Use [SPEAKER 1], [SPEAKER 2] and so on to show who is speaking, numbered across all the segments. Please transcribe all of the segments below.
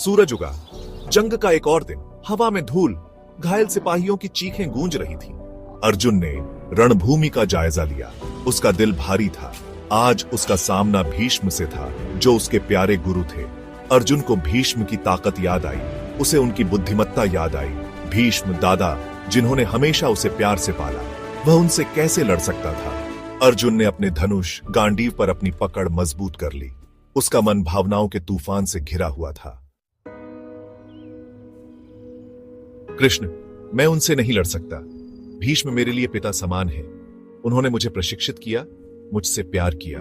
[SPEAKER 1] सूरज उगा। जंग का एक और दिन। हवा में धूल, घायल सिपाहियों की चीखें गूंज रही थीं। अर्जुन ने रणभूमि का जायजा लिया। उसका दिल भारी था। आज उसका सामना भीष्म से था, जो उसके प्यारे गुरु थे। अर्जुन को भीष्म की ताकत याद आई। उसे उनकी बुद्धिमत्ता याद आई। भीष्म दादा, जिन्होंने हमेशा उसे प्यार से पाला, वह उनसे कैसे लड़ सकता था? अर्जुन ने अपने धनुष गांडीव पर अपनी पकड़ मजबूत कर ली। उसका मन भावनाओं के तूफान से घिरा हुआ था। कृष्ण, मैं उनसे नहीं लड़ सकता। भीष्म मेरे लिए पिता समान है। उन्होंने मुझे प्रशिक्षित किया, मुझसे प्यार किया।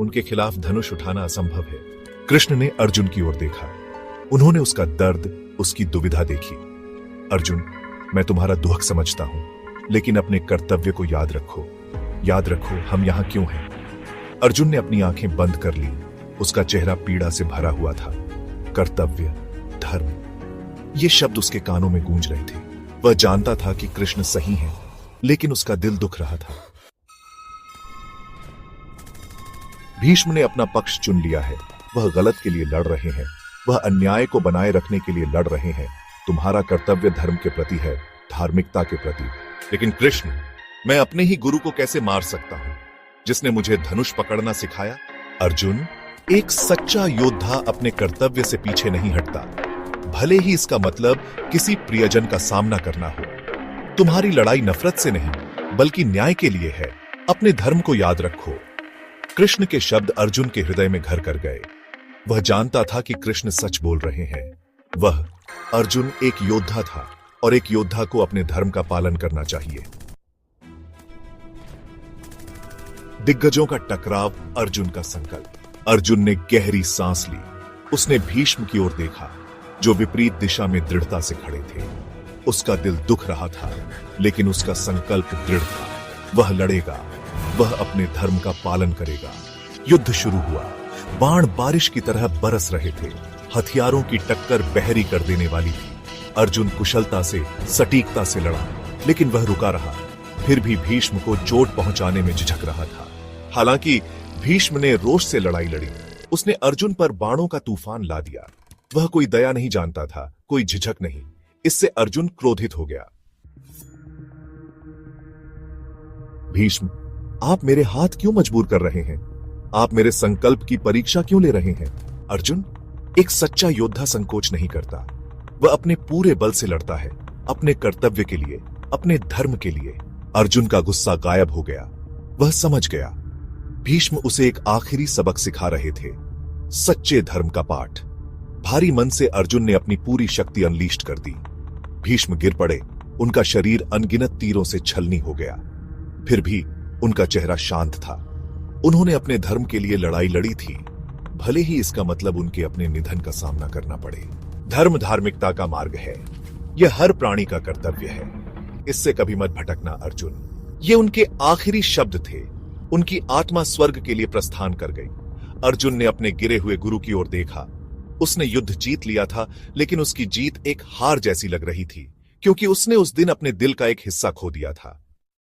[SPEAKER 1] उनके खिलाफ धनुष उठाना असंभव है। कृष्ण ने अर्जुन की ओर देखा। उन्होंने उसका दर्द, उसकी दुविधा देखी। अर्जुन, मैं तुम्हारा दुख समझता हूं, लेकिन अपने कर्तव्य को याद रखो। याद रखो हम यहां क्यों हैं। अर्जुन ने अपनी आंखें बंद कर ली। उसका चेहरा पीड़ा से भरा हुआ था। कर्तव्य, धर्म, ये शब्द उसके कानों में गूंज रहे थे। वह जानता था कि कृष्ण सही है, लेकिन उसका दिल दुख रहा था। भीष्म ने अपना पक्ष चुन लिया है। वह गलत के लिए लड़ रहे हैं। वह अन्याय को बनाए रखने के लिए लड़ रहे हैं। तुम्हारा कर्तव्य धर्म के प्रति है, धार्मिकता के प्रति। लेकिन कृष्ण, मैं अपने ही गुरु को कैसे मार सकता हूं, जिसने मुझे धनुष पकड़ना सिखाया? अर्जुन, एक सच्चा योद्धा अपने कर्तव्य से पीछे नहीं हटता, भले ही इसका मतलब किसी प्रियजन का सामना करना हो। तुम्हारी लड़ाई नफरत से नहीं, बल्कि न्याय के लिए है। अपने धर्म को याद रखो। कृष्ण के शब्द अर्जुन के हृदय में घर कर गए। वह जानता था कि कृष्ण सच बोल रहे हैं। वह, अर्जुन, एक योद्धा था, और एक योद्धा को अपने धर्म का पालन करना चाहिए। दिग्गजों का टकराव, अर्जुन का संकल्प। अर्जुन ने गहरी सांस ली। उसने भीष्म की ओर देखा, जो विपरीत दिशा में दृढ़ता से खड़े थे। उसका दिल दुख रहा था, लेकिन उसका संकल्प दृढ़ था। वह लड़ेगा, वह अपने धर्म का पालन करेगा। युद्ध शुरू हुआ। बाण बारिश की तरह बरस रहे थे। हथियारों की टक्कर बहरी कर देने वाली थी। अर्जुन कुशलता से, सटीकता से लड़ा, लेकिन वह रुका रहा। फिर भी भीष्म को चोट पहुंचाने में झिझक रहा था। हालांकि भीष्म ने रोष से लड़ाई लड़ी। उसने अर्जुन पर बाणों का तूफान ला दिया। वह कोई दया नहीं जानता था, कोई झिझक नहीं। इससे अर्जुन क्रोधित हो गया। भीष्म, आप मेरे हाथ क्यों मजबूर कर रहे हैं? आप मेरे संकल्प की परीक्षा क्यों ले रहे हैं? अर्जुन, एक सच्चा योद्धा संकोच नहीं करता। वह अपने पूरे बल से लड़ता है, अपने कर्तव्य के लिए, अपने धर्म के लिए। अर्जुन का गुस्सा गायब हो गया। वह समझ गया, भीष्म उसे एक आखिरी सबक सिखा रहे थे, सच्चे धर्म का पाठ। भारी मन से अर्जुन ने अपनी पूरी शक्ति अनलीस्ट कर दी। भीष्म गिर पड़े। उनका शरीर अनगिनत तीरों से छलनी हो गया। फिर भी उनका चेहरा शांत था। उन्होंने अपने धर्म के लिए लड़ाई लड़ी थी, भले ही इसका मतलब उनके अपने निधन का सामना करना पड़े। धर्म धार्मिकता का मार्ग है। यह हर प्राणी का कर्तव्य है। इससे कभी मत भटकना अर्जुन। ये उनके आखिरी शब्द थे। उनकी आत्मा स्वर्ग के लिए प्रस्थान कर गई। अर्जुन ने अपने गिरे हुए गुरु की ओर देखा। उसने युद्ध जीत लिया था, लेकिन उसकी जीत एक हार जैसी लग रही थी, क्योंकि उसने उस दिन अपने दिल का एक हिस्सा खो दिया था।